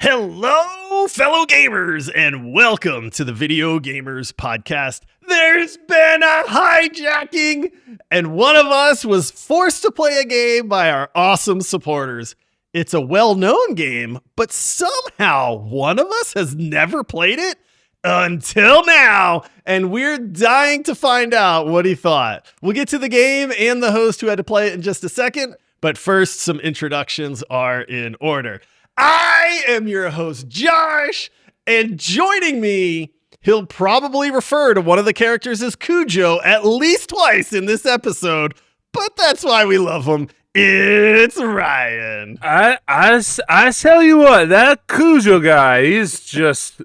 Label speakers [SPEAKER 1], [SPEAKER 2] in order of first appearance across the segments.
[SPEAKER 1] Hello, fellow gamers, and welcome to the Video Gamers Podcast. There's been a hijacking, and one of us was forced to play a game by our awesome supporters. It's a well-known game, but somehow one of us has never played it until now, and we're dying to find out what he thought. We'll get to the game and the host who had to play it in just a second, but first, some introductions are in order. I am your host, Josh, and joining me, he'll probably refer to one of the characters as Cujo at least twice in this episode, but that's why we love him. It's Ryan.
[SPEAKER 2] I tell you what, that Cujo guy, he's just,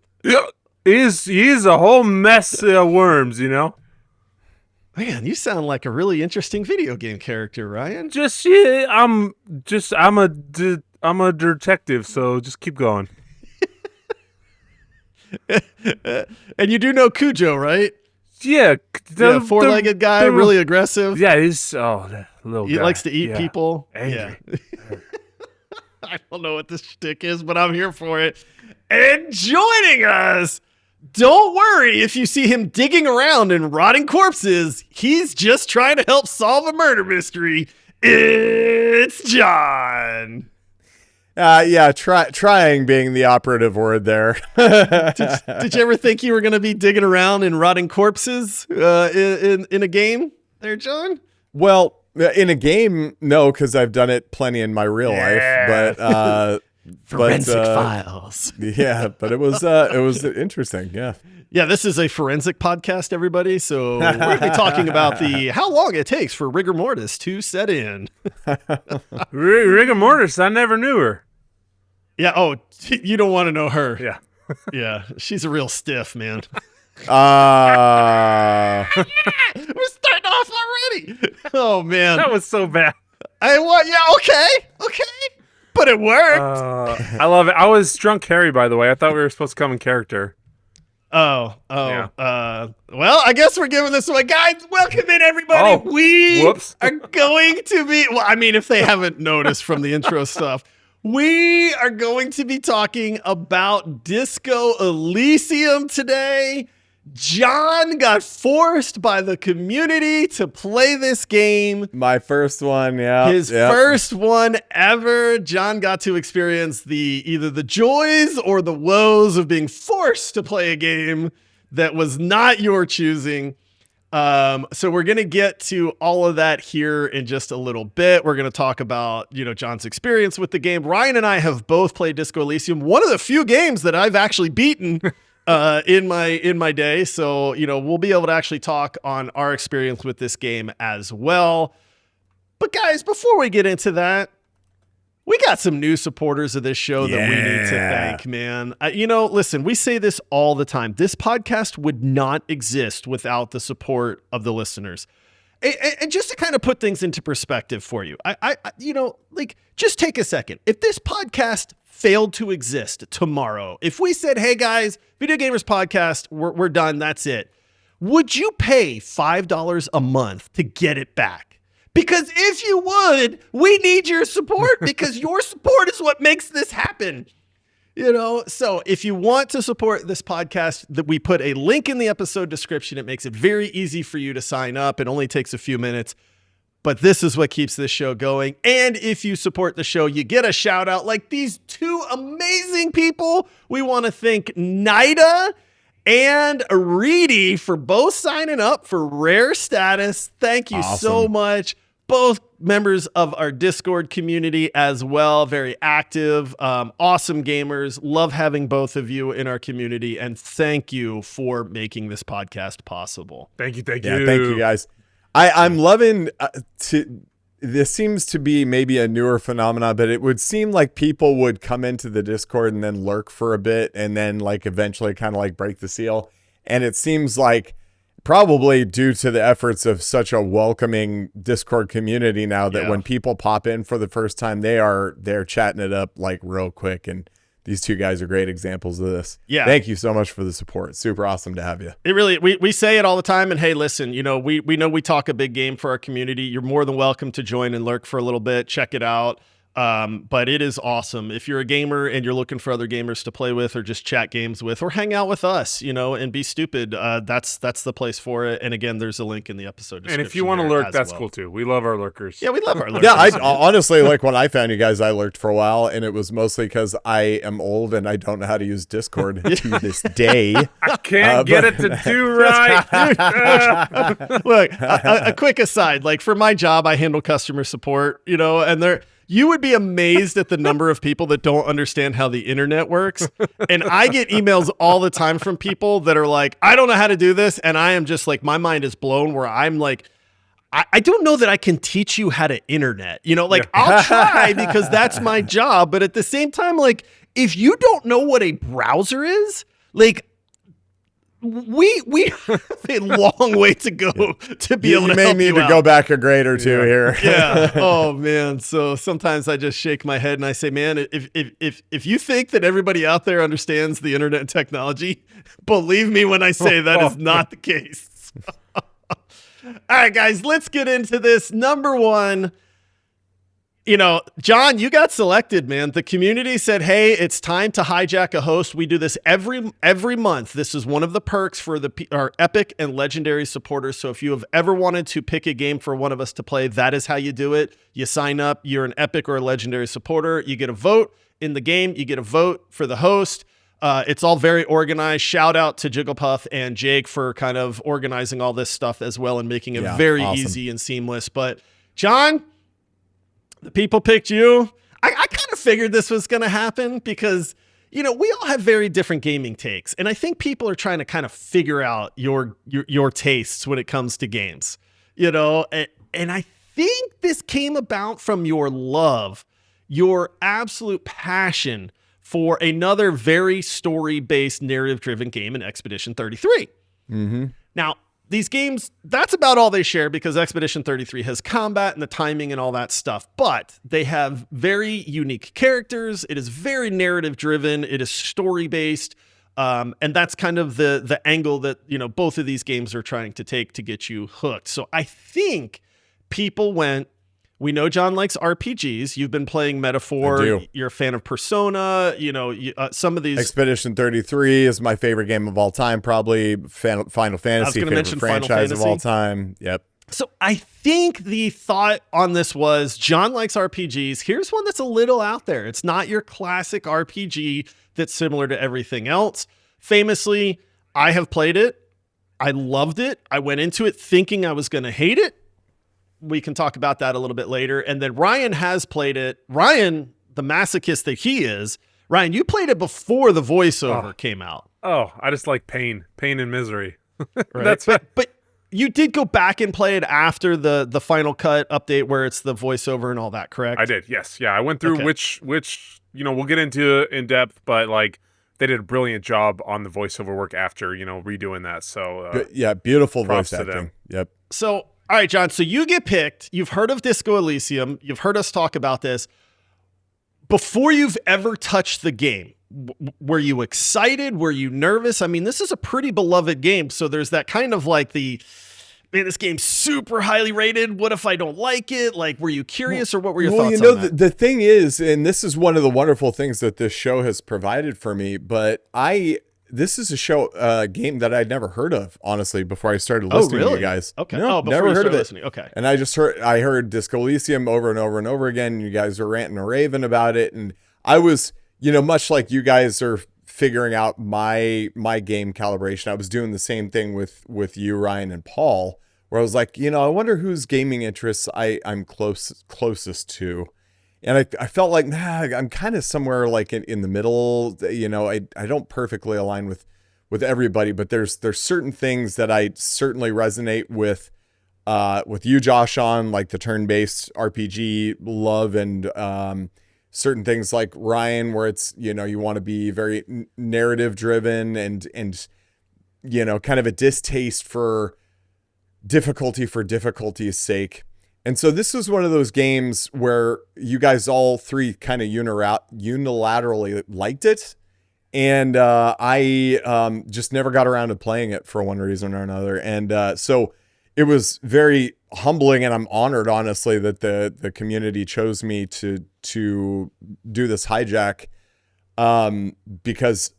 [SPEAKER 2] he's a whole mess of worms, you know?
[SPEAKER 1] Man, you sound like a really interesting video game character, Ryan.
[SPEAKER 2] I'm a detective, so just keep going.
[SPEAKER 1] And you do know Cujo, right?
[SPEAKER 2] Yeah.
[SPEAKER 1] The four-legged guy, really aggressive.
[SPEAKER 2] Yeah, that little
[SPEAKER 1] he
[SPEAKER 2] guy.
[SPEAKER 1] likes to eat people.
[SPEAKER 2] Angry.
[SPEAKER 1] Yeah. I don't know what this shtick is, but I'm here for it. And joining us, don't worry if you see him digging around in rotting corpses. He's just trying to help solve a murder mystery. It's John.
[SPEAKER 3] Trying being the operative word there.
[SPEAKER 1] Did you ever think you were going to be digging around in rotting corpses in a game there, John?
[SPEAKER 3] Well, in a game, no, because I've done it plenty in my real life. But
[SPEAKER 1] Forensic Files.
[SPEAKER 3] Yeah, but it was interesting. Yeah.
[SPEAKER 1] Yeah, this is a forensic podcast, everybody. So we're going to be talking about how long it takes for rigor mortis to set in.
[SPEAKER 2] Rigor mortis, I never knew her.
[SPEAKER 1] Yeah. Oh, you don't want to know her.
[SPEAKER 2] Yeah.
[SPEAKER 1] Yeah. She's a real stiff, man.
[SPEAKER 3] We're
[SPEAKER 1] starting off already. Oh, man.
[SPEAKER 2] That was so bad.
[SPEAKER 1] Okay. But it worked.
[SPEAKER 2] I love it. I was drunk Harry, by the way. I thought we were supposed to come in character.
[SPEAKER 1] Oh.
[SPEAKER 2] Yeah.
[SPEAKER 1] Well, I guess we're giving this away. Guys, welcome in, everybody. We are going to be, if they haven't noticed from the intro stuff, we are going to be talking about Disco Elysium today. John got forced by the community to play this game.
[SPEAKER 3] My first one, yeah.
[SPEAKER 1] His first one ever. John got to experience either the joys or the woes of being forced to play a game that was not your choosing. So we're going to get to all of that here in just a little bit. We're going to talk about, John's experience with the game. Ryan and I have both played Disco Elysium, one of the few games that I've actually beaten in my day. So, we'll be able to actually talk on our experience with this game as well. But guys, before we get into that, we got some new supporters of this show that we need to thank, man. Listen, we say this all the time. This podcast would not exist without the support of the listeners. And just to kind of put things into perspective for you, just take a second. If this podcast failed to exist tomorrow, if we said, hey guys, Video Gamers Podcast, we're done, that's it, would you pay $5 a month to get it back? Because if you would, we need your support because your support is what makes this happen. So if you want to support this podcast, that we put a link in the episode description. It makes it very easy for you to sign up. It only takes a few minutes, but this is what keeps this show going. And if you support the show, you get a shout out like these two amazing people. We want to thank Nida and Reedy for both signing up for rare status. Thank you so much. Both members of our Discord community as well. Very active, awesome gamers. Love having both of you in our community. And thank you for making this podcast possible.
[SPEAKER 2] Thank you.
[SPEAKER 3] Thank you, guys. I'm loving this seems to be maybe a newer phenomenon, but it would seem like people would come into the Discord and then lurk for a bit and then eventually kind of break the seal. And it seems like probably due to the efforts of such a welcoming Discord community now that when people pop in for the first time, they're chatting it up real quick. And these two guys are great examples of this.
[SPEAKER 1] Yeah.
[SPEAKER 3] Thank you so much for the support. Super awesome to have you.
[SPEAKER 1] It really, we say it all the time. And hey, listen, we know we talk a big game for our community. You're more than welcome to join and lurk for a little bit. Check it out. But it is awesome. If you're a gamer and you're looking for other gamers to play with or just chat games with or hang out with us, and be stupid, that's the place for it. And again, there's a link in the episode description.
[SPEAKER 2] And if you want to lurk, that's cool too. We love our lurkers.
[SPEAKER 1] Yeah, we love our lurkers.
[SPEAKER 3] Yeah, I honestly, like when I found you guys, I lurked for a while, and it was mostly because I am old and I don't know how to use Discord to this day.
[SPEAKER 2] I can't get it to do right.
[SPEAKER 1] Look, a quick aside, like for my job, I handle customer support, and you would be amazed at the number of people that don't understand how the internet works. And I get emails all the time from people that are like, I don't know how to do this. And I am just like, my mind is blown where I'm like, I don't know that I can teach you how to internet, I'll try because that's my job. But at the same time, like, if you don't know what a browser is, like, we have a long way to go to be able to help you out. You
[SPEAKER 3] may need to go back a grade or two here.
[SPEAKER 1] Yeah. Oh man. So sometimes I just shake my head and I say, man, if you think that everybody out there understands the internet and technology, believe me when I say that is not the case. All right, guys, let's get into this. Number one. John, you got selected, man. The community said, hey, it's time to hijack a host. We do this every month. This is one of the perks for our epic and legendary supporters. So if you have ever wanted to pick a game for one of us to play, that is how you do it. You sign up. You're an epic or a legendary supporter. You get a vote in the game. You get a vote for the host. It's all very organized. Shout out to Jigglepuf and Jake for kind of organizing all this stuff as well and making it very easy and seamless. But John, the people picked you. I kind of figured this was going to happen because, we all have very different gaming takes. And I think people are trying to kind of figure out your tastes when it comes to games, and I think this came about from your love, your absolute passion for another very story-based, narrative-driven game in Expedition 33.
[SPEAKER 3] Mm-hmm.
[SPEAKER 1] Now, these games, that's about all they share because Expedition 33 has combat and the timing and all that stuff, but they have very unique characters. It is very narrative driven. It is story based. And that's kind of the angle that, both of these games are trying to take to get you hooked. So I think people we know John likes RPGs. You've been playing Metaphor.
[SPEAKER 3] I do.
[SPEAKER 1] You're a fan of Persona. Some of these.
[SPEAKER 3] Expedition 33 is my favorite game of all time, probably. Final Fantasy, favorite franchise of all time. Yep.
[SPEAKER 1] So I think the thought on this was John likes RPGs. Here's one that's a little out there. It's not your classic RPG that's similar to everything else. Famously, I have played it. I loved it. I went into it thinking I was going to hate it. We can talk about that a little bit later. And then Ryan has played it. Ryan, the masochist that he is, Ryan, you played it before the voiceover came out.
[SPEAKER 2] Oh, I just like pain and misery.
[SPEAKER 1] Right?
[SPEAKER 2] That's
[SPEAKER 1] but you did go back and play it after the Final Cut update where it's the voiceover and all that, correct?
[SPEAKER 2] I did. Yes. Yeah. I went through which we'll get into in depth, but like they did a brilliant job on the voiceover work after, redoing that. So
[SPEAKER 3] beautiful
[SPEAKER 2] props
[SPEAKER 3] voice
[SPEAKER 2] to
[SPEAKER 3] acting.
[SPEAKER 2] them.
[SPEAKER 3] Yep.
[SPEAKER 1] So, all right, John, so you get picked. You've heard of Disco Elysium. You've heard us talk about this. Before you've ever touched the game, were you excited? Were you nervous? I mean, this is a pretty beloved game. So there's that kind of like man, this game's super highly rated. What if I don't like it? Like, were you curious or what were your thoughts on that?
[SPEAKER 3] The thing is, and this is one of the wonderful things that this show has provided for me, but this is a game that I'd never heard of, honestly, before I started listening to you guys.
[SPEAKER 1] Okay.
[SPEAKER 3] No,
[SPEAKER 1] before
[SPEAKER 3] never
[SPEAKER 1] you
[SPEAKER 3] heard of it.
[SPEAKER 1] listening. Okay.
[SPEAKER 3] And I heard Disco Elysium over and over and over again. You guys were ranting and raving about it. And I was, much like you guys are figuring out my game calibration, I was doing the same thing with you, Ryan, and Paul, where I was like, I wonder whose gaming interests I'm closest to. And I felt like, I'm kind of somewhere like in the middle. I don't perfectly align with everybody, but there's certain things that I certainly resonate with you, Josh, on, like the turn-based RPG love, and certain things like Ryan, where it's, you want to be very narrative driven and kind of a distaste for difficulty's sake. And so this was one of those games where you guys all three kind of unilaterally liked it. And I just never got around to playing it for one reason or another. And so it was very humbling, and I'm honored, honestly, that the community chose me to do this hijack, because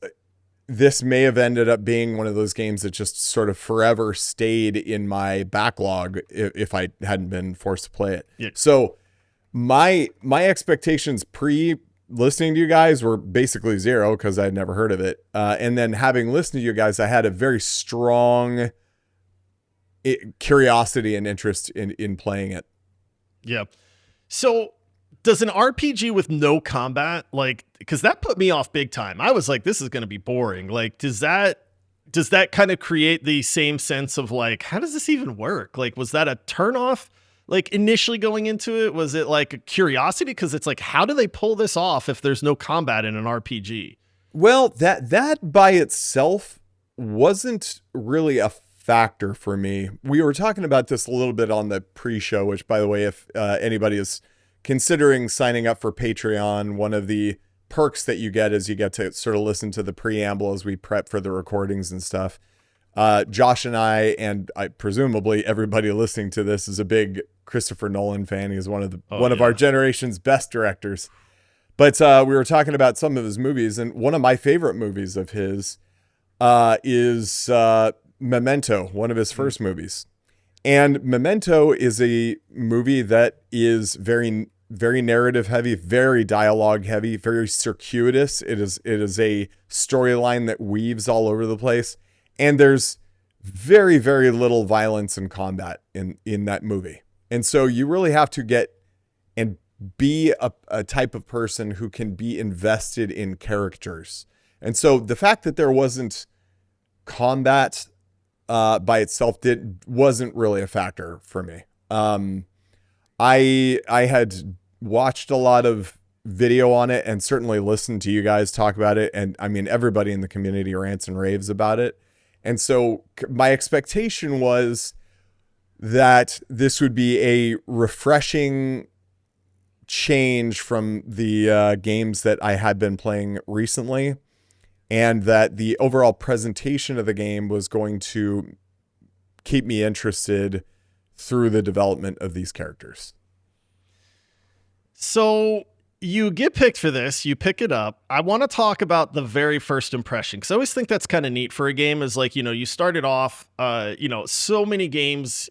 [SPEAKER 3] this may have ended up being one of those games that just sort of forever stayed in my backlog if I hadn't been forced to play it.
[SPEAKER 1] Yeah.
[SPEAKER 3] So my expectations pre-listening to you guys were basically zero because I'd never heard of it. And then having listened to you guys, I had a very strong curiosity and interest in playing it.
[SPEAKER 1] Yeah. So does an RPG with no combat, like, because that put me off big time. I was like, this is going to be boring. Like, does that kind of create the same sense of like, how does this even work? Like, was that a turnoff? Like initially going into it, was it like a curiosity? Because it's like, how do they pull this off if there's no combat in an RPG?
[SPEAKER 3] Well, that by itself wasn't really a factor for me. We were talking about this a little bit on the pre-show, which, by the way, if anybody is considering signing up for Patreon, one of the perks that you get is you get to sort of listen to the preamble as we prep for the recordings and stuff. Josh and I presumably everybody listening to this is a big Christopher Nolan fan. He's one of our generation's best directors. But we were talking about some of his movies, and one of my favorite movies of his is Memento, one of his first movies. And Memento is a movie that is very, very narrative heavy, very dialogue heavy, very circuitous. It is a storyline that weaves all over the place. And there's very, very little violence and combat in that movie. And so you really have to get and be a type of person who can be invested in characters. And so the fact that there wasn't combat by itself wasn't really a factor for me. I had watched a lot of video on it and certainly listened to you guys talk about it. And I mean, everybody in the community rants and raves about it. And so my expectation was that this would be a refreshing change from the games that I had been playing recently, and that the overall presentation of the game was going to keep me interested through the development of these characters.
[SPEAKER 1] So you get picked for this, you pick it up. I want to talk about the very first impression, because I always think that's kind of neat for a game is like, you started off, so many games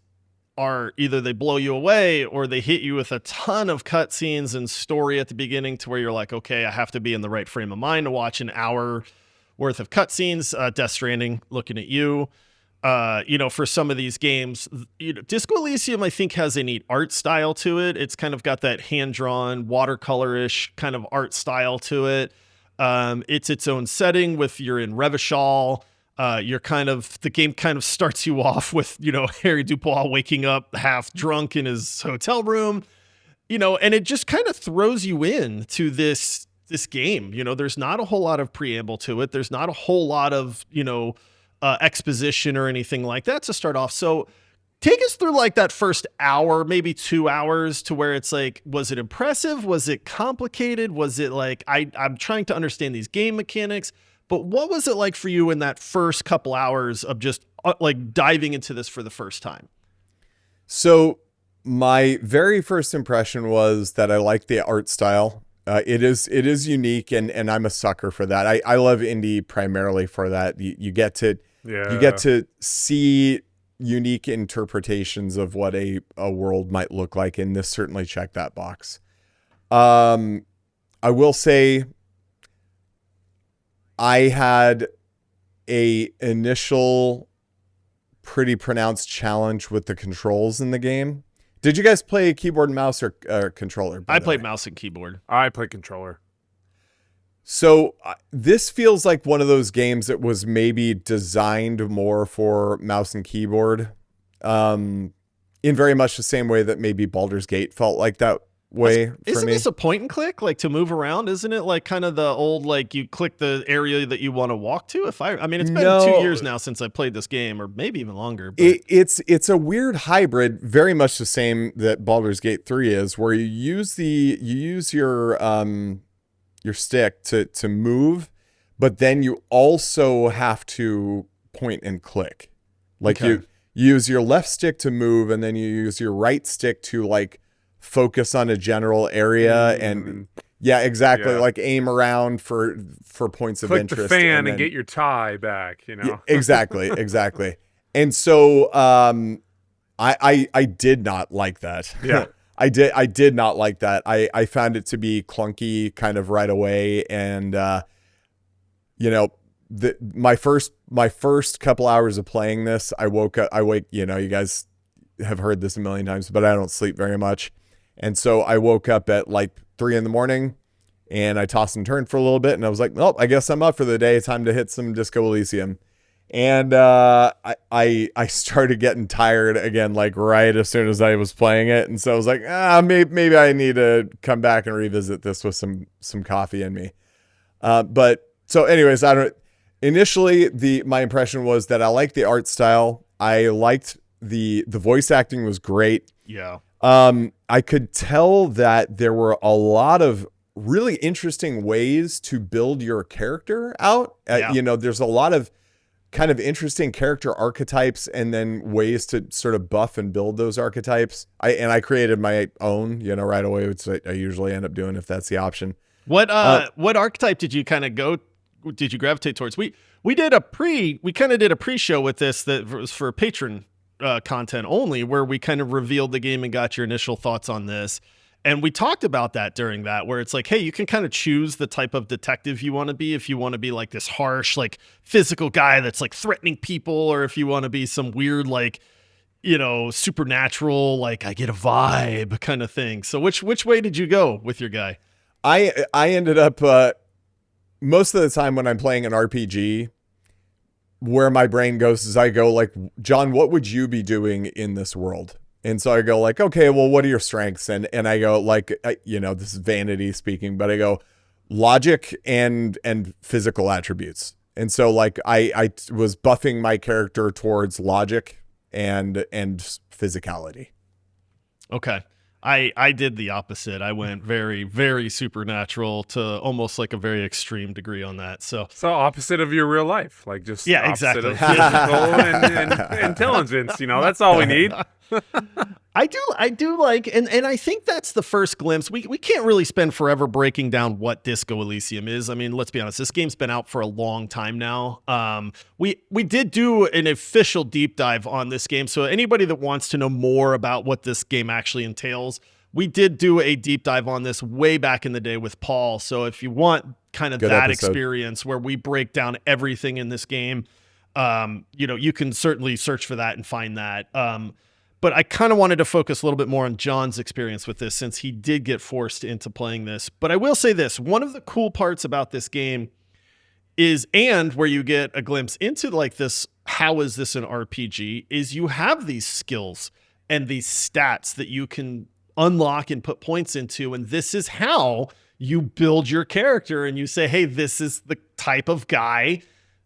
[SPEAKER 1] are either they blow you away or they hit you with a ton of cutscenes and story at the beginning to where you're like, okay, I have to be in the right frame of mind to watch an hour worth of cutscenes. Death Stranding, looking at you. For some of these games, Disco Elysium, I think, has a neat art style to it. It's kind of got that hand-drawn, watercolor-ish kind of art style to it. It's its own setting with you're in Revachol. The game kind of starts you off with, Harry Dubois waking up half drunk in his hotel room, and it just kind of throws you in to this game. There's not a whole lot of preamble to it. There's not a whole lot of, exposition or anything like that to start off. So take us through like that first hour, maybe 2 hours, to where it's like, was it impressive? Was it complicated? Was it like, I'm trying to understand these game mechanics, but what was it like for you in that first couple hours of just like diving into this for the first time?
[SPEAKER 3] So my very first impression was that I liked the art style. It is unique, and I'm a sucker for that. I love indie primarily for that. You get to see unique interpretations of what a world might look like, and this certainly checked that box. I will say I had a initial pretty pronounced challenge with the controls in the game. Did you guys play keyboard and mouse or controller?
[SPEAKER 1] I played mouse and keyboard.
[SPEAKER 2] I play controller.
[SPEAKER 3] So this feels like one of those games that was maybe designed more for mouse and keyboard, in very much the same way that maybe Baldur's Gate felt like that way for
[SPEAKER 1] Isn't
[SPEAKER 3] me.
[SPEAKER 1] this a point and click, like to move around? Isn't it like kind of the old, like you click the area that you want to walk to? It's been 2 years now since I played this game, or maybe even longer. But
[SPEAKER 3] It's a weird hybrid, very much the same that Baldur's Gate 3 is, where you use your stick to move, but then you also have to point and click. Like
[SPEAKER 1] Okay.
[SPEAKER 3] You use your left stick to move, and then you use your right stick to like focus on a general area and yeah, exactly.
[SPEAKER 2] Yeah.
[SPEAKER 3] Like aim around for points of
[SPEAKER 2] Click
[SPEAKER 3] interest.
[SPEAKER 2] the fan and
[SPEAKER 3] then,
[SPEAKER 2] get your tie back, you know?
[SPEAKER 3] Yeah, exactly. And so I did not like that.
[SPEAKER 2] Yeah.
[SPEAKER 3] I did not like that. I found it to be clunky kind of right away. And you know, my first couple hours of playing this, I wake, you know, you guys have heard this a million times, but I don't sleep very much. And so I woke up at like 3 a.m. and I tossed and turned for a little bit, and I was like, well, I guess I'm up for the day. Time to hit some Disco Elysium. And I started getting tired again, like right as soon as I was playing it. And so I was like, maybe I need to come back and revisit this with some coffee in me. But so anyways, initially my impression was that I liked the art style. I liked the voice acting was great.
[SPEAKER 1] Yeah.
[SPEAKER 3] I could tell that there were a lot of really interesting ways to build your character out. You know, there's a lot of kind of interesting character archetypes and then ways to sort of buff and build those archetypes. I created my own, you know, right away, which I usually end up doing if that's the option.
[SPEAKER 1] What archetype did you kind of did you gravitate towards? We kind of did a pre-show with this that was for patron content only, where we kind of revealed the game and got your initial thoughts on this. And we talked about that during that, where it's like, hey, you can kind of choose the type of detective you want to be. If you want to be like this harsh, like physical guy that's like threatening people, or if you want to be some weird, like, you know, supernatural, like I get a vibe kind of thing. So which way did you go with your guy?
[SPEAKER 3] I ended up, most of the time when I'm playing an RPG, where my brain goes is I go like, John, what would you be doing in this world? And so I go like, okay, well, what are your strengths? And I go like, you know, this is vanity speaking, but I go logic and physical attributes. And so like I was buffing my character towards logic and physicality.
[SPEAKER 1] Okay. I did the opposite. I went very, very supernatural to almost like a very extreme degree on that. So
[SPEAKER 2] opposite of your real life, like just
[SPEAKER 1] yeah,
[SPEAKER 2] opposite
[SPEAKER 1] exactly.
[SPEAKER 2] of physical and intelligence. You know, that's all we need.
[SPEAKER 1] I do like, and I think that's the first glimpse. We can't really spend forever breaking down what Disco Elysium is. I mean, let's be honest, this game's been out for a long time now. We did do an official deep dive on this game, so anybody that wants to know more about what this game actually entails, we did do a deep dive on this way back in the day with Paul. So if you want kind of
[SPEAKER 3] Good
[SPEAKER 1] that
[SPEAKER 3] episode.
[SPEAKER 1] experience where we break down everything in this game, you know, you can certainly search for that and find that. But I kind of wanted to focus a little bit more on John's experience with this, since he did get forced into playing this. But I will say this, one of the cool parts about this game is, and where you get a glimpse into like this, how is this an RPG, is you have these skills and these stats that you can unlock and put points into. And this is how you build your character. And you say, hey, this is the type of guy,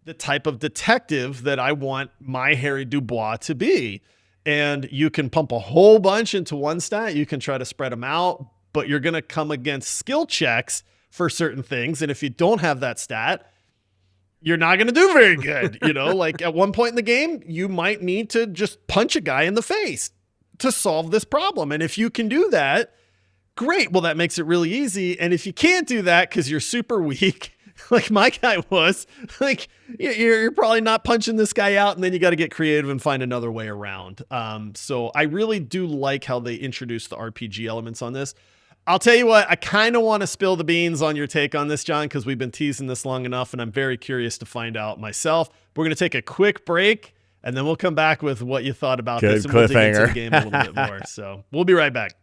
[SPEAKER 1] the type of detective that I want my Harry Dubois to be. And you can pump a whole bunch into one stat. You can try to spread them out, but you're going to come against skill checks for certain things. And if you don't have that stat, you're not going to do very good. You know, like at one point in the game, you might need to just punch a guy in the face to solve this problem. And if you can do that, great. Well, that makes it really easy. And if you can't do that because you're super weak, like my guy was, like you're probably not punching this guy out, and then you got to get creative and find another way around. So I really do like how they introduced the RPG elements on this. I'll tell you what, I kind of want to spill the beans on your take on this, John, because we've been teasing this long enough, and I'm very curious to find out myself. We're going to take a quick break, and then we'll come back with what you thought about
[SPEAKER 3] Good
[SPEAKER 1] this, and we'll dig into
[SPEAKER 3] cliffhanger.
[SPEAKER 1] the game a little bit more. So we'll be right back.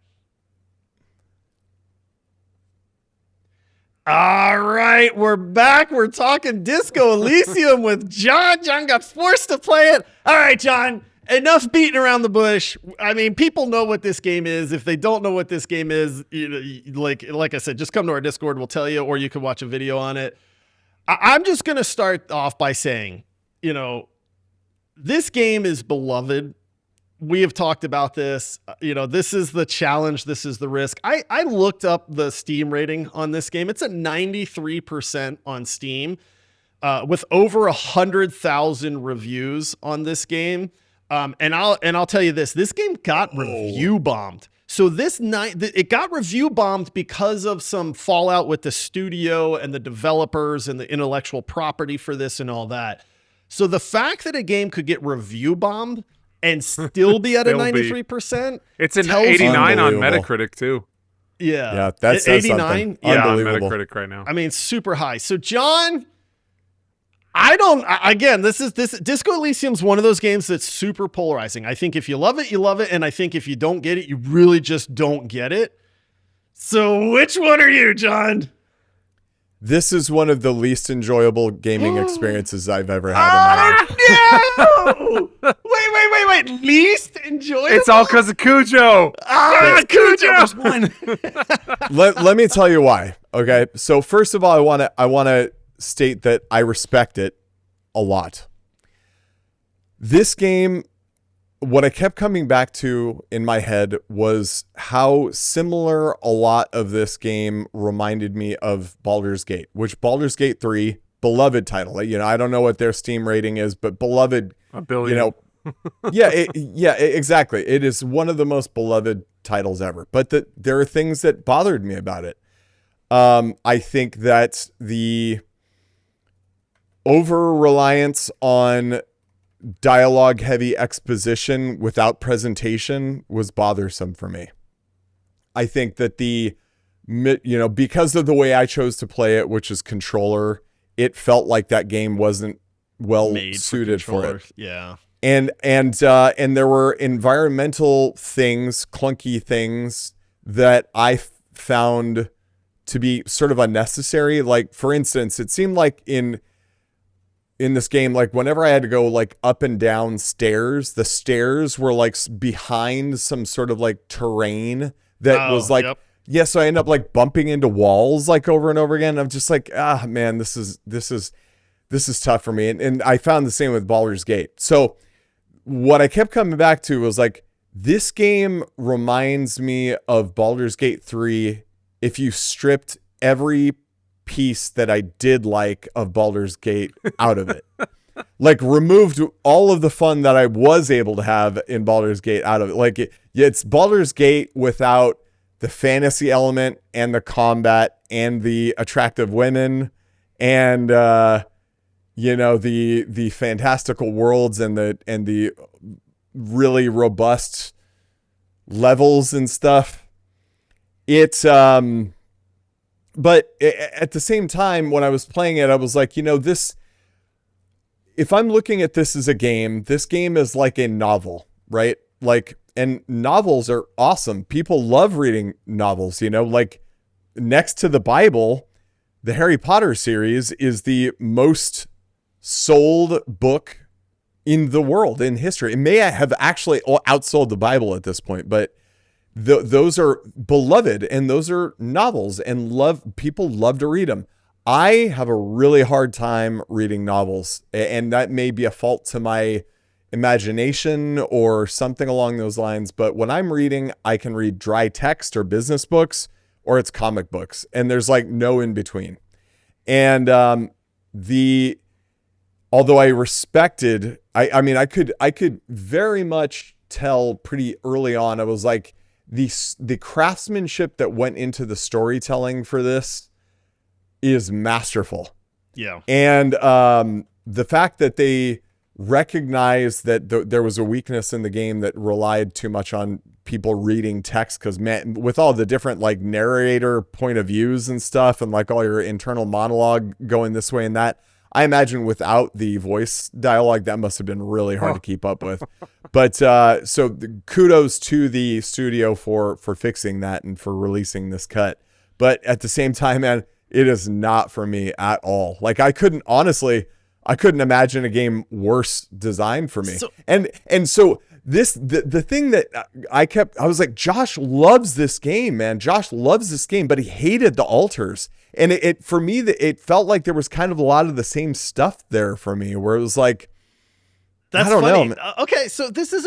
[SPEAKER 1] All right, we're back. We're talking Disco Elysium with John. John got forced to play it. All right, John, enough beating around the bush. I mean, people know what this game is. If they don't know what this game is, you know, like I said, just come to our Discord. We'll tell you, or you can watch a video on it. I'm just going to start off by saying, you know, this game is beloved. We have talked about this. You know, this is the challenge. This is the risk. I looked up the Steam rating on this game. It's a 93% on Steam, with over 100,000 reviews on this game. And I'll tell you this game got review bombed. So it got review bombed because of some fallout with the studio and the developers and the intellectual property for this and all that. So the fact that a game could get review bombed and still be at a 93%,
[SPEAKER 2] it's an 89 on Metacritic too.
[SPEAKER 1] Yeah,
[SPEAKER 3] that's
[SPEAKER 1] 89.
[SPEAKER 2] Yeah, on
[SPEAKER 3] Unbelievable.
[SPEAKER 2] Metacritic right now.
[SPEAKER 1] I mean, super high. So John, this Disco Elysium's one of those games that's super polarizing. I think if you love it, you love it. And I think if you don't get it, you really just don't get it. So which one are you, John?
[SPEAKER 3] This is one of the least enjoyable gaming experiences I've ever had in my life.
[SPEAKER 1] No! Wait. Least enjoyable?
[SPEAKER 2] It's all because of Cujo.
[SPEAKER 1] Cujo was one.
[SPEAKER 3] Let me tell you why. Okay. So first of all, I want to state that I respect it a lot. This game, what I kept coming back to in my head was how similar a lot of this game reminded me of Baldur's Gate, which Baldur's Gate 3, beloved title. You know, I don't know what their Steam rating is, but beloved,
[SPEAKER 2] a billion.
[SPEAKER 3] You know, exactly. It is one of the most beloved titles ever, but there are things that bothered me about it. I think that the over-reliance on dialogue-heavy exposition without presentation was bothersome for me. I think that because of the way I chose to play it, which is controller, it felt like that game wasn't well suited for it.
[SPEAKER 1] Yeah.
[SPEAKER 3] And there were environmental things, clunky things that I found to be sort of unnecessary. Like, for instance, it seemed like in this game, like whenever I had to go like up and down stairs, the stairs were like behind some sort of like terrain that was like, yeah. So I end up like bumping into walls like over and over again. I'm just like, man, this is tough for me. And I found the same with Baldur's Gate. So what I kept coming back to was like, this game reminds me of Baldur's Gate 3 if you stripped every piece that I did like of Baldur's Gate out of it. Like removed all of the fun that I was able to have in Baldur's Gate out of it. Like it's Baldur's Gate without the fantasy element and the combat and the attractive women and the fantastical worlds and the really robust levels and stuff. It's but at the same time, when I was playing it, I was like, this, if I'm looking at this as a game, this game is like a novel, right? Like, and novels are awesome. People love reading novels, like next to the Bible, the Harry Potter series is the most sold book in the world, in history. It may have actually outsold the Bible at this point, but those are beloved and those are novels and people love to read them. I have a really hard time reading novels, and that may be a fault to my imagination or something along those lines. But when I'm reading, I can read dry text or business books or it's comic books, and there's like no in between. And although I respected, I could very much tell pretty early on. I was like, the craftsmanship that went into the storytelling for this is masterful.
[SPEAKER 1] Yeah. And
[SPEAKER 3] the fact that they recognized that there was a weakness in the game that relied too much on people reading text, because man, with all the different like narrator point of views and stuff and like all your internal monologue going this way and that, I imagine without the voice dialogue, that must have been really hard to keep up with. But so kudos to the studio for fixing that and for releasing this cut. But at the same time, man, it is not for me at all. Like I couldn't imagine a game worse designed for me. And so the thing that I was like, Josh loves this game, man. Josh loves this game, but he hated the altars. And it for me, it felt like there was kind of a lot of the same stuff there for me, where it was like,
[SPEAKER 1] that's
[SPEAKER 3] I don't
[SPEAKER 1] funny.
[SPEAKER 3] know.
[SPEAKER 1] Okay, so this is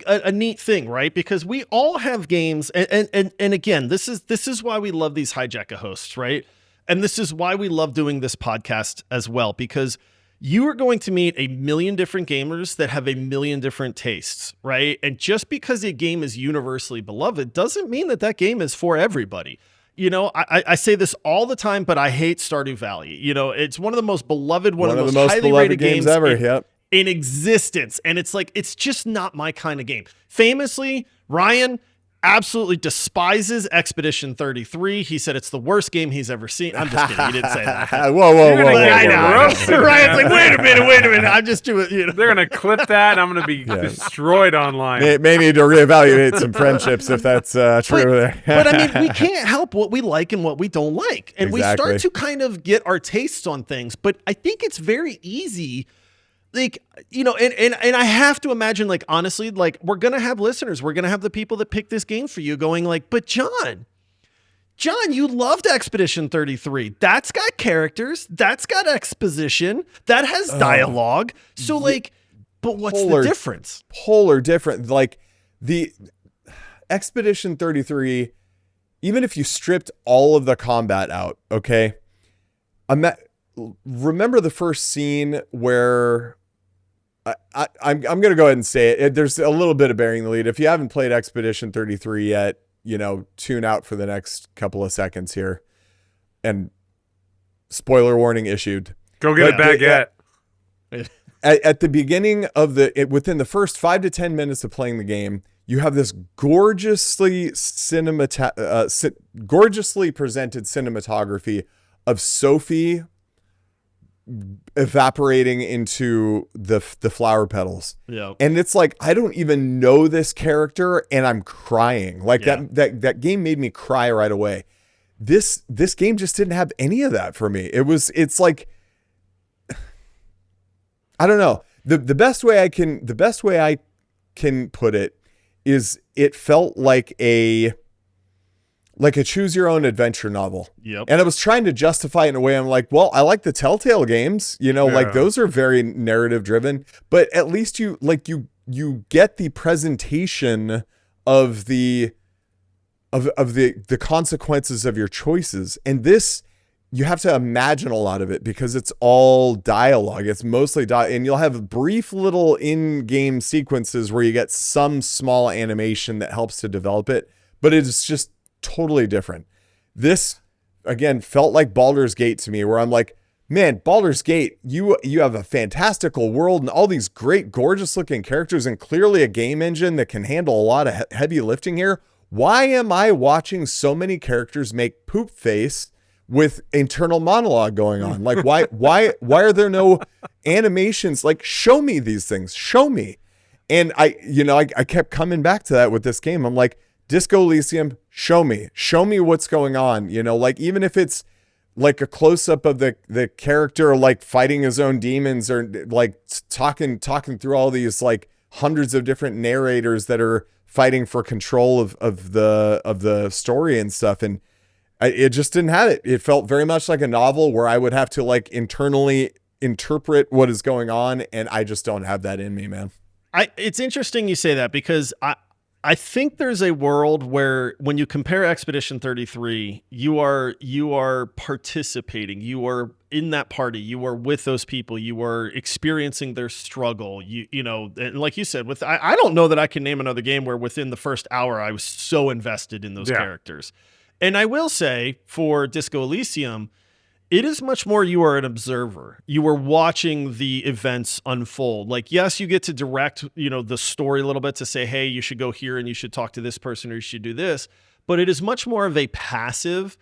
[SPEAKER 1] a neat thing, right? Because we all have games, and again, this is why we love these Hijack hosts, right? And this is why we love doing this podcast as well, because you are going to meet a million different gamers that have a million different tastes, right? And just because a game is universally beloved doesn't mean that that game is for everybody. You know, I say this all the time, but I hate Stardew Valley. You know, it's one of the most beloved, one of the most highly
[SPEAKER 3] beloved
[SPEAKER 1] rated games
[SPEAKER 3] ever.
[SPEAKER 1] In existence. And it's like, it's just not my kind of game. Famously, Ryan absolutely despises Expedition 33. He said it's the worst game he's ever seen. I'm just kidding. He didn't say that.
[SPEAKER 3] Whoa.
[SPEAKER 1] I know. Ryan's like, wait a minute. I'm just doing, you know.
[SPEAKER 2] They're going to clip that and I'm going to be destroyed online.
[SPEAKER 3] May need to reevaluate some friendships if that's true.
[SPEAKER 1] But I mean, we can't help what we like and what we don't like. And we start to kind of get our tastes on things. But I think it's very easy. Like, you know, and I have to imagine, like, honestly, like, we're going to have listeners. We're going to have the people that pick this game for you going like, but John, you loved Expedition 33. That's got characters. That's got exposition. That has dialogue. So, like, but what's the difference?
[SPEAKER 3] Polar different. Like, the Expedition 33, even if you stripped all of the combat out, okay? Remember the first scene where... I'm going to go ahead and say it. There's a little bit of bearing the lead. If you haven't played Expedition 33 yet, you know, tune out for the next couple of seconds here. And spoiler warning issued.
[SPEAKER 2] Go get a baguette.
[SPEAKER 3] At the beginning of within the first 5 to 10 minutes of playing the game, you have this gorgeously presented cinematography of Sophie evaporating into the flower petals.
[SPEAKER 1] Yeah.
[SPEAKER 3] And it's like, I don't even know this character and I'm crying. Like that game made me cry right away. This game just didn't have any of that for me. It's like, I don't know. The best way I can put it is it felt like a choose your own adventure novel.
[SPEAKER 1] Yep.
[SPEAKER 3] And I was trying to justify it in a way. I'm like, well, I like the Telltale games, you know, like those are very narrative driven, but at least you get the presentation of the consequences of your choices. And this, you have to imagine a lot of it because it's all dialogue. It's mostly and you'll have brief little in-game sequences where you get some small animation that helps to develop it, but it's just totally different. This again felt like Baldur's Gate to me, where I'm like, man, Baldur's Gate, you have a fantastical world and all these great, gorgeous looking characters and clearly a game engine that can handle a lot of heavy lifting here. Why am I watching so many characters make poop face with internal monologue going on? Like, why are there no animations? Like, show me these things. Show me. And I kept coming back to that with this game. I'm like, Disco Elysium, show me what's going on. You know, like, even if it's like a close up of the character, like fighting his own demons or like talking through all these like hundreds of different narrators that are fighting for control of the story and stuff. And it just didn't have it. It felt very much like a novel where I would have to like internally interpret what is going on. And I just don't have that in me, man.
[SPEAKER 1] It's interesting you say that because I think there's a world where when you compare Expedition 33, you are participating. You are in that party. You are with those people. You are experiencing their struggle. You know, and like you said, I don't know that I can name another game where within the first hour I was so invested in those characters. And I will say for Disco Elysium, it is much more you are an observer. You are watching the events unfold. Like, yes, you get to direct, you know, the story a little bit to say, hey, you should go here and you should talk to this person or you should do this. But it is much more of a passive,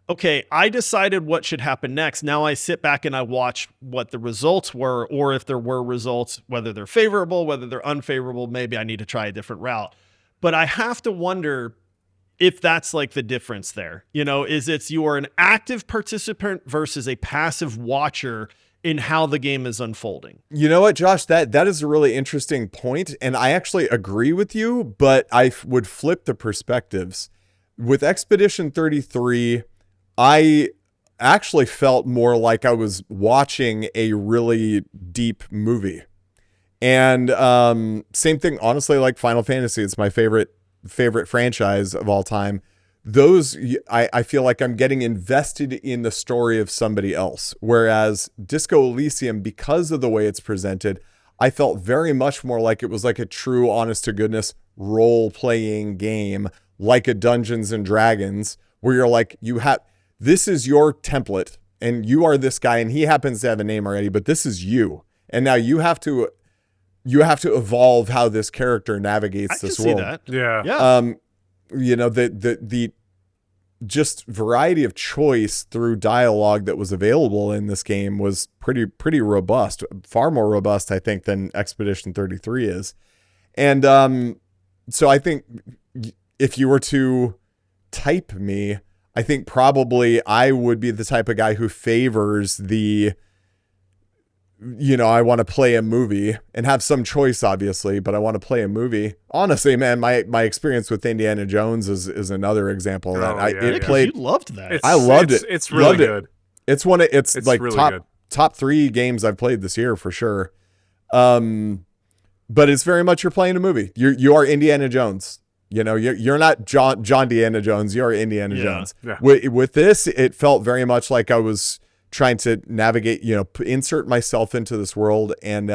[SPEAKER 1] okay, I decided what should happen next. Now I sit back and I watch what the results were, or if there were results, whether they're favorable, whether they're unfavorable, maybe I need to try a different route. But I have to wonder if that's like the difference there, you know, you are an active participant versus a passive watcher in how the game is unfolding.
[SPEAKER 3] You know what, Josh, that is a really interesting point. And I actually agree with you, but I would flip the perspectives. With Expedition 33, I actually felt more like I was watching a really deep movie. And same thing, honestly, like Final Fantasy. It's my favorite franchise of all time. those, I feel like I'm getting invested in the story of somebody else. Whereas Disco Elysium, because of the way it's presented, I felt very much more like it was like a true, honest to goodness role-playing game, like a Dungeons and Dragons, where you're like, this is your template, and you are this guy, and he happens to have a name already, but this is you. And now you have to evolve how this character navigates this world.
[SPEAKER 1] I can see
[SPEAKER 2] Yeah.
[SPEAKER 1] that. Yeah.
[SPEAKER 3] You know, the just variety of choice through dialogue that was available in this game was pretty robust, far more robust, I think, than Expedition 33 is. And so I think if you were to type me, I think probably I would be the type of guy who favors the, you know, I want to play a movie and have some choice, obviously, but I want to play a movie. Honestly, man, my experience with Indiana Jones is another example of that.
[SPEAKER 1] It played. You loved that.
[SPEAKER 3] I loved it.
[SPEAKER 2] It's really good.
[SPEAKER 3] It's like really top 3 games I've played this year for sure. But it's very much you're playing a movie. You are Indiana Jones. You know, you're not John Deanna Jones. You're Indiana Jones.
[SPEAKER 2] Yeah.
[SPEAKER 3] With this, it felt very much like I was trying to navigate, you know, insert myself into this world, and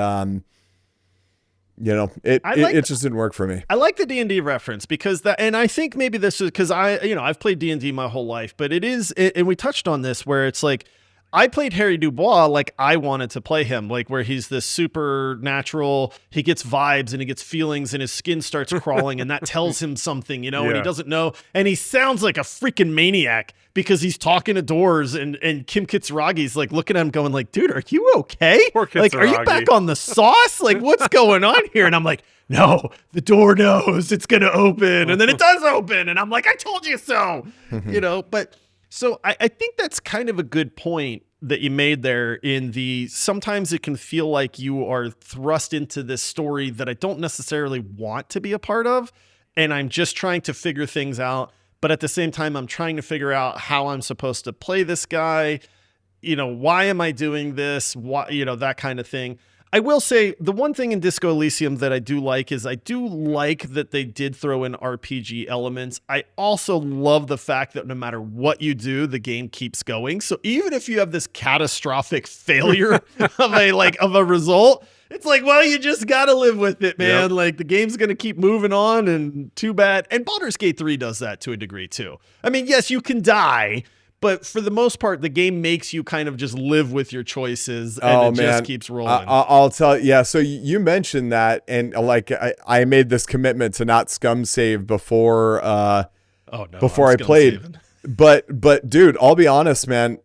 [SPEAKER 3] you know, it just didn't work for me.
[SPEAKER 1] I like the D&D reference because and I think maybe this is because I've played D&D my whole life, but and we touched on this where it's like, I played Harry Dubois like I wanted to play him, like where he's this supernatural, he gets vibes and he gets feelings and his skin starts crawling and that tells him something, you know, and he doesn't know. And he sounds like a freaking maniac because he's talking to doors and Kim Kitsuragi's like looking at him going like, dude, are you okay? Like, are you back on the sauce? Like, what's going on here? And I'm like, no, the door knows it's going to open. And then it does open. And I'm like, I told you so, you know, but so I think that's kind of a good point that you made there in sometimes it can feel like you are thrust into this story that I don't necessarily want to be a part of. And I'm just trying to figure things out. But at the same time, I'm trying to figure out how I'm supposed to play this guy. You know, why am I doing this? Why, you know, that kind of thing. I will say the one thing in Disco Elysium that I do like is I do like that they did throw in RPG elements. I also love the fact that no matter what you do, the game keeps going. So even if you have this catastrophic failure of a result, it's like, well, you just got to live with it, man. Yep. Like the game's going to keep moving on, and too bad. And Baldur's Gate 3 does that to a degree too. I mean, yes, you can die, but for the most part, the game makes you kind of just live with your choices, and just keeps rolling.
[SPEAKER 3] I'll tell you. Yeah, so you mentioned that, and like I made this commitment to not scum save before before I played. Saving. But dude, I'll be honest, man.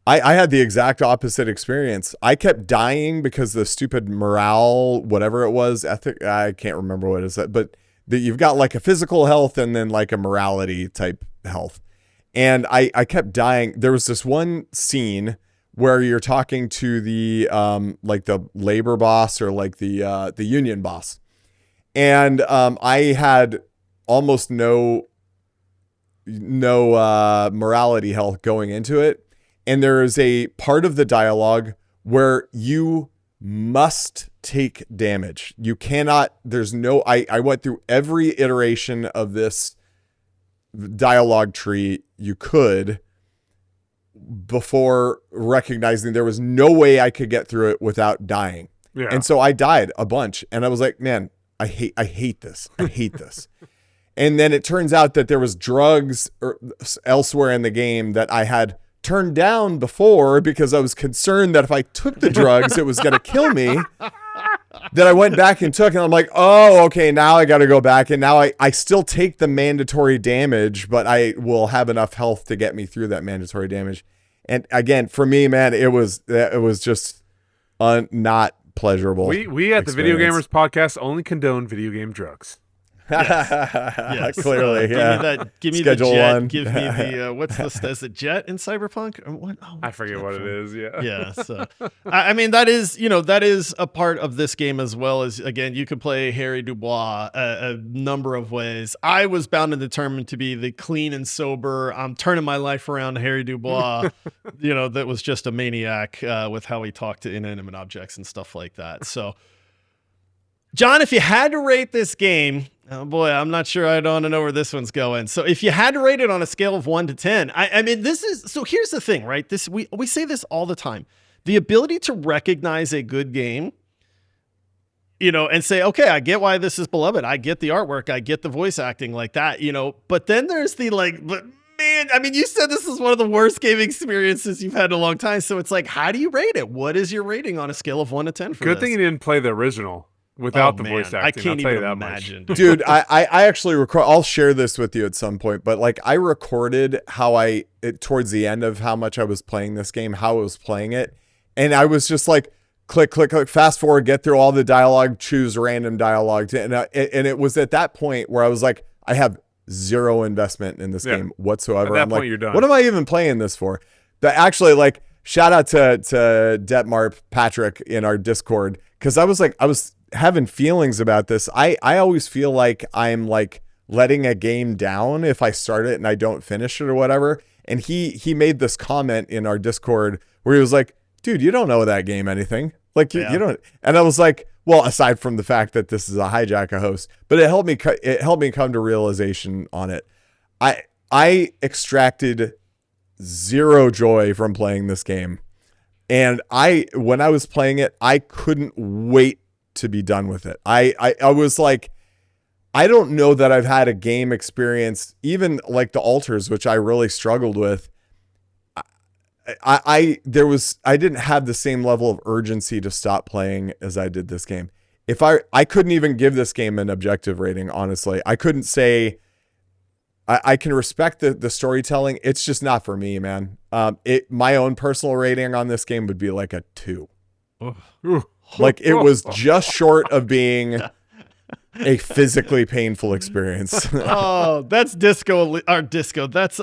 [SPEAKER 3] I had the exact opposite experience. I kept dying because the stupid morale, whatever it was, ethic. I can't remember what it is, but you've got like a physical health and then like a morality type health. And I kept dying. There was this one scene where you're talking to the like the labor boss or like the union boss, and I had almost no morality health going into it. And there is a part of the dialogue where you must take damage. You cannot. There's no. I went through every iteration of this dialogue tree you could before recognizing there was no way I could get through it without dying. Yeah. And so I died a bunch, and I was like, man, I hate this. I hate this. And then it turns out that there was drugs elsewhere in the game that I had turned down before because I was concerned that if I took the drugs, it was going to kill me. That I went back and took, and I'm like, oh, okay, now I got to go back. And now I still take the mandatory damage, but I will have enough health to get me through that mandatory damage. And again, for me, man, it was just not pleasurable.
[SPEAKER 2] We at the Video Gamers Podcast only condone video game drugs.
[SPEAKER 1] Yes.
[SPEAKER 3] Clearly, yeah.
[SPEAKER 1] Give me
[SPEAKER 3] Schedule
[SPEAKER 1] the jet.
[SPEAKER 3] one.
[SPEAKER 1] Give me the what's the jet in Cyberpunk? Or what? Oh,
[SPEAKER 2] I forget what it is. Yeah.
[SPEAKER 1] Yeah. So, I mean, that is a part of this game as well. As again, you can play Harry Dubois a number of ways. I was bound and determined to be the clean and sober. I'm turning my life around, Harry Dubois. That was just a maniac with how he talked to inanimate objects and stuff like that. So. John, if you had to rate this game Oh boy, I'm not sure I don't know where this one's going. So if you had to rate it on a scale of 1 to 10, I mean, so here's the thing, right? We say this all the time. The ability to recognize a good game, and say, okay, I get why this is beloved. I get the artwork. I get the voice acting like that, but then there's but man, I mean, you said this is one of the worst gaming experiences you've had in a long time. So it's like, how do you rate it? What is your rating on a scale of 1 to 10 for
[SPEAKER 2] Good
[SPEAKER 1] this?
[SPEAKER 2] thing you didn't play the original without the voice acting.
[SPEAKER 1] I can't
[SPEAKER 2] I'll tell
[SPEAKER 1] even
[SPEAKER 2] you that
[SPEAKER 1] imagine.
[SPEAKER 2] much.
[SPEAKER 3] Dude, I actually record. I'll share this with you at some point, but like I recorded towards the end of how much I was playing this game, how I was playing it. And I was just like, click, click, click, fast forward, get through all the dialogue, choose random dialogue. And it was at that point where I was like, I have zero investment in this game whatsoever.
[SPEAKER 2] At that
[SPEAKER 3] I'm
[SPEAKER 2] point,
[SPEAKER 3] like,
[SPEAKER 2] you're done.
[SPEAKER 3] what am I even playing this for? That actually, like, shout out to Detmarp Patrick in our Discord, because I was having feelings about this. I always feel like I'm like letting a game down if I start it and I don't finish it or whatever. And he made this comment in our Discord where he was like, dude, you don't know that game anything. Like you don't. And I was like, well, aside from the fact that this is a Hijack a host, but it helped me come to realization on it. I extracted zero joy from playing this game. And when I was playing it, I couldn't wait to be done with it. I was like, I don't know that I've had a game experience, even like the Altars, which I really struggled with. I didn't have the same level of urgency to stop playing as I did this game. If I couldn't even give this game an objective rating, honestly. I couldn't say I can respect the storytelling. It's just not for me, man. My own personal rating on this game would be like a 2. Like it was just short of being a physically painful experience.
[SPEAKER 1] Oh, that's Disco. That's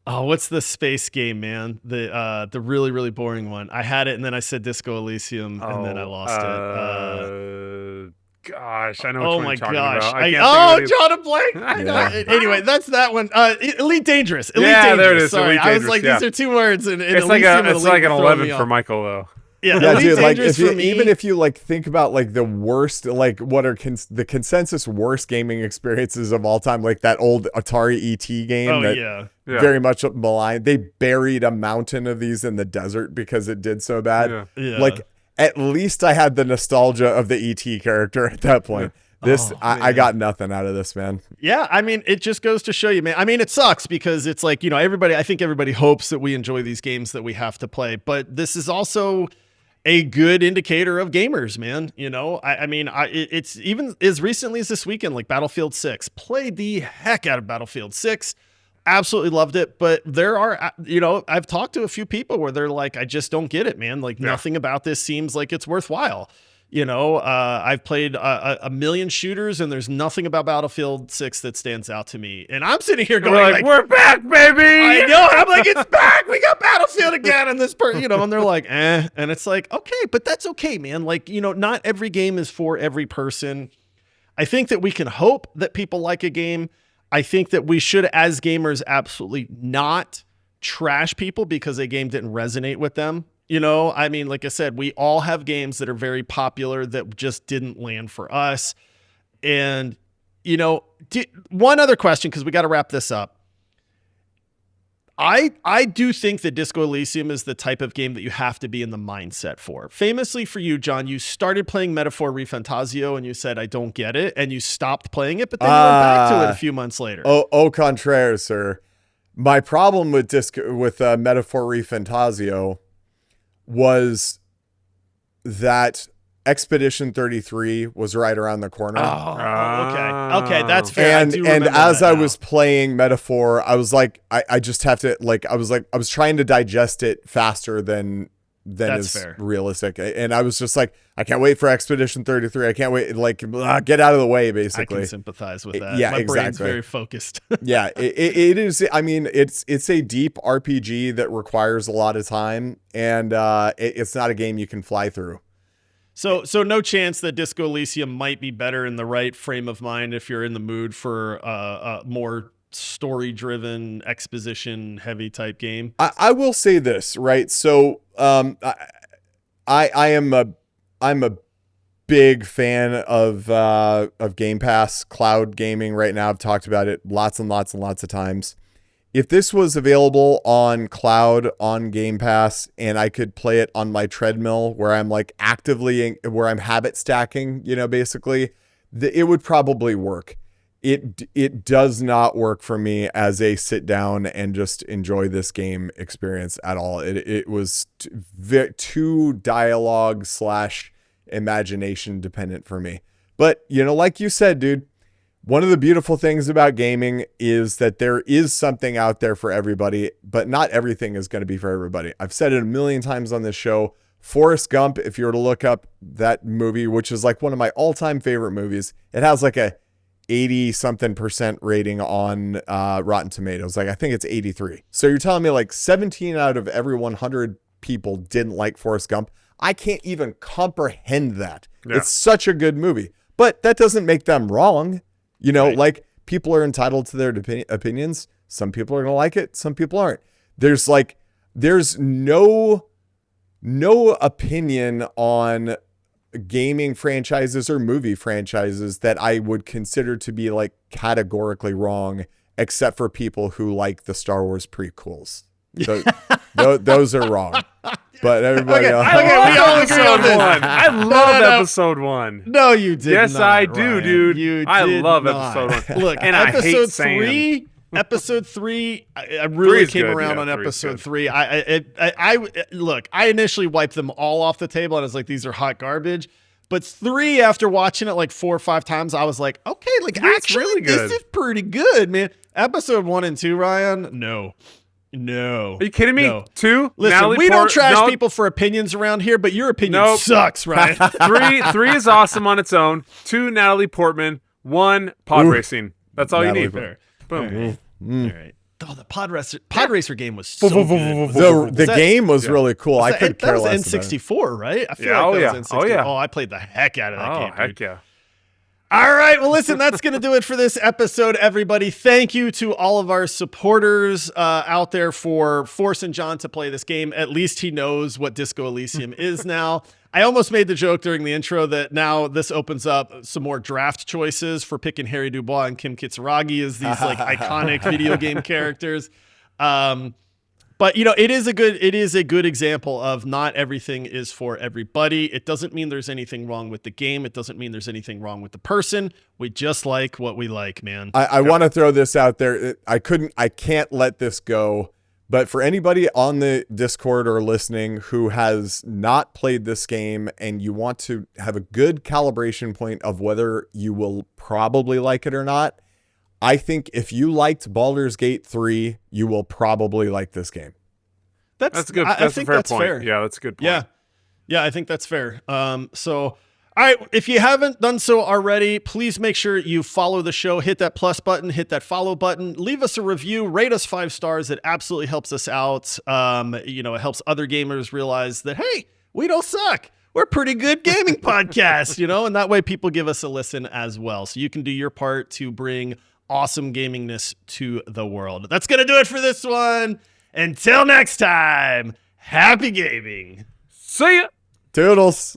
[SPEAKER 1] what's the space game, man? The really, really boring one. I had it and then I said Disco Elysium and then I lost it.
[SPEAKER 2] Gosh, I know what you're talking
[SPEAKER 1] gosh.
[SPEAKER 2] about. I can't think of
[SPEAKER 1] John a blank.
[SPEAKER 3] Yeah.
[SPEAKER 1] Anyway, that's that one. Elite Dangerous. Elite
[SPEAKER 2] Yeah,
[SPEAKER 1] Dangerous.
[SPEAKER 2] there it is.
[SPEAKER 1] Sorry,
[SPEAKER 2] Elite
[SPEAKER 1] I was
[SPEAKER 2] Dangerous,
[SPEAKER 1] like,
[SPEAKER 2] yeah.
[SPEAKER 1] these are 2 words, and
[SPEAKER 2] it's
[SPEAKER 1] Elysium
[SPEAKER 2] like an
[SPEAKER 1] Elite
[SPEAKER 2] 11
[SPEAKER 1] throw
[SPEAKER 2] for
[SPEAKER 1] me
[SPEAKER 2] Michael though.
[SPEAKER 1] Yeah,
[SPEAKER 3] Yeah,
[SPEAKER 1] Elite
[SPEAKER 3] dude, like
[SPEAKER 1] Dangerous for me.
[SPEAKER 3] even if you like think about like the worst, like what are the consensus worst gaming experiences of all time, like that old Atari ET game that very much maligned. They buried a mountain of these in the desert because it did so bad.
[SPEAKER 1] Yeah.
[SPEAKER 3] Like at least I had the nostalgia of the ET character at that point. I got nothing out of this, man.
[SPEAKER 1] Yeah, I mean, it just goes to show you, man. I mean, it sucks because it's like, I think everybody hopes that we enjoy these games that we have to play, but this is also a good indicator of gamers, man. It's even as recently as this weekend, like Battlefield 6, played the heck out of Battlefield 6. Absolutely loved it. But there are, I've talked to a few people where they're like, I just don't get it, man. Like nothing about this seems like it's worthwhile. I've played a million shooters and there's nothing about Battlefield 6 that stands out to me. And I'm sitting here going like,
[SPEAKER 2] we're back, baby.
[SPEAKER 1] I know. I'm like, it's back. We got Battlefield again. And and they're like, eh. And it's like, okay, but that's okay, man. Like, not every game is for every person. I think that we can hope that people like a game. I think that we should, as gamers, absolutely not trash people because a game didn't resonate with them. Like I said, we all have games that are very popular that just didn't land for us. And, one other question, because we got to wrap this up. I do think that Disco Elysium is the type of game that you have to be in the mindset for. Famously for you, John, you started playing Metaphor Refantasio and you said, I don't get it. And you stopped playing it, but then you went back to it a few months later.
[SPEAKER 3] Au contraire, sir. My problem with Metaphor Refantasio was that Expedition 33 was right around the corner.
[SPEAKER 1] Okay, that's fair.
[SPEAKER 3] And as I was playing Metaphor, I was like, I just have to I was trying to digest it faster than is
[SPEAKER 1] fair.
[SPEAKER 3] Realistic. And I was just like, I can't wait for Expedition 33. I can't wait. Like, get out of the way, basically.
[SPEAKER 1] I can sympathize with that.
[SPEAKER 3] Yeah,
[SPEAKER 1] My brain's
[SPEAKER 3] exactly.
[SPEAKER 1] very focused.
[SPEAKER 3] Yeah, it is. I mean, it's a deep RPG that requires a lot of time, and it's not a game you can fly through.
[SPEAKER 1] So no chance that Disco Elysium might be better in the right frame of mind if you're in the mood for a more story-driven, exposition-heavy type game.
[SPEAKER 3] I will say this, right? So I'm a big fan of Game Pass cloud gaming right now. I've talked about it lots and lots and lots of times. If this was available on cloud on Game Pass and I could play it on my treadmill where I'm like where I'm habit stacking, basically, it would probably work. It does not work for me as a sit down and just enjoy this game experience at all. It was too dialogue / imagination dependent for me. But, like you said, dude, one of the beautiful things about gaming is that there is something out there for everybody, but not everything is going to be for everybody. I've said it a million times on this show. Forrest Gump, if you were to look up that movie, which is like one of my all-time favorite movies, it has like a 80-something% rating on Rotten Tomatoes. Like, I think it's 83. So you're telling me like 17 out of every 100 people didn't like Forrest Gump? I can't even comprehend that. Yeah. It's such a good movie. But that doesn't make them wrong. Right. Like, people are entitled to their opinions. Some people are going to like it. Some people aren't. There's no opinion on gaming franchises or movie franchises that I would consider to be like categorically wrong, except for people who like the Star Wars prequels. Those are wrong. But everybody else.
[SPEAKER 2] We all agree on this. I love episode 1.
[SPEAKER 1] No, you did
[SPEAKER 2] yes,
[SPEAKER 1] not.
[SPEAKER 2] Yes, I do,
[SPEAKER 1] Ryan.
[SPEAKER 2] dude. I love episode 1.
[SPEAKER 1] Look,
[SPEAKER 2] and
[SPEAKER 1] episode 3. Episode 3, I really came around on episode 3. I initially wiped them all off the table and I was like, these are hot garbage. But 3, after watching it like 4 or 5 times, I was like, okay, like actually, really good. This is pretty good, man. Episode 1 and 2, Ryan, no.
[SPEAKER 2] Are you kidding me?
[SPEAKER 1] No.
[SPEAKER 2] 2?
[SPEAKER 1] Listen,
[SPEAKER 2] Natalie
[SPEAKER 1] we don't trash people for opinions around here, but your opinion sucks, Ryan.
[SPEAKER 2] 3 is awesome on its own. 2, Natalie Portman. 1, pod racing. That's all
[SPEAKER 3] Natalie
[SPEAKER 2] you need. Boom.
[SPEAKER 1] All right. Oh, the pod racer game was so good.
[SPEAKER 3] The game was really cool. I could care less.
[SPEAKER 1] That was N64, right? I feel like that was N64.
[SPEAKER 2] Oh, yeah.
[SPEAKER 1] Oh, I played the heck out of that game.
[SPEAKER 2] Oh, heck yeah.
[SPEAKER 1] All right. Well, listen, that's going to do it for this episode, everybody. Thank you to all of our supporters out there for forcing John to play this game. At least he knows what Disco Elysium is now. I almost made the joke during the intro that now this opens up some more draft choices for picking Harry Dubois and Kim Kitsuragi as these like iconic video game characters. But it is a good example of not everything is for everybody. It doesn't mean there's anything wrong with the game. It doesn't mean there's anything wrong with the person. We just like what we like, man.
[SPEAKER 3] I want to throw this out there. I can't let this go. But for anybody on the Discord or listening who has not played this game and you want to have a good calibration point of whether you will probably like it or not, I think if you liked Baldur's Gate 3, you will probably like this game.
[SPEAKER 1] That's
[SPEAKER 2] good.
[SPEAKER 1] That's a fair point.
[SPEAKER 2] Fair. Yeah, that's a good point.
[SPEAKER 1] Yeah, I think that's fair. All right, if you haven't done so already, please make sure you follow the show, hit that plus button, hit that follow button, leave us a review, rate us 5 stars. It absolutely helps us out. It helps other gamers realize that, hey, we don't suck. We're a pretty good gaming podcast, and that way people give us a listen as well. So you can do your part to bring awesome gamingness to the world. That's going to do it for this one. Until next time, happy gaming.
[SPEAKER 2] See ya.
[SPEAKER 3] Toodles.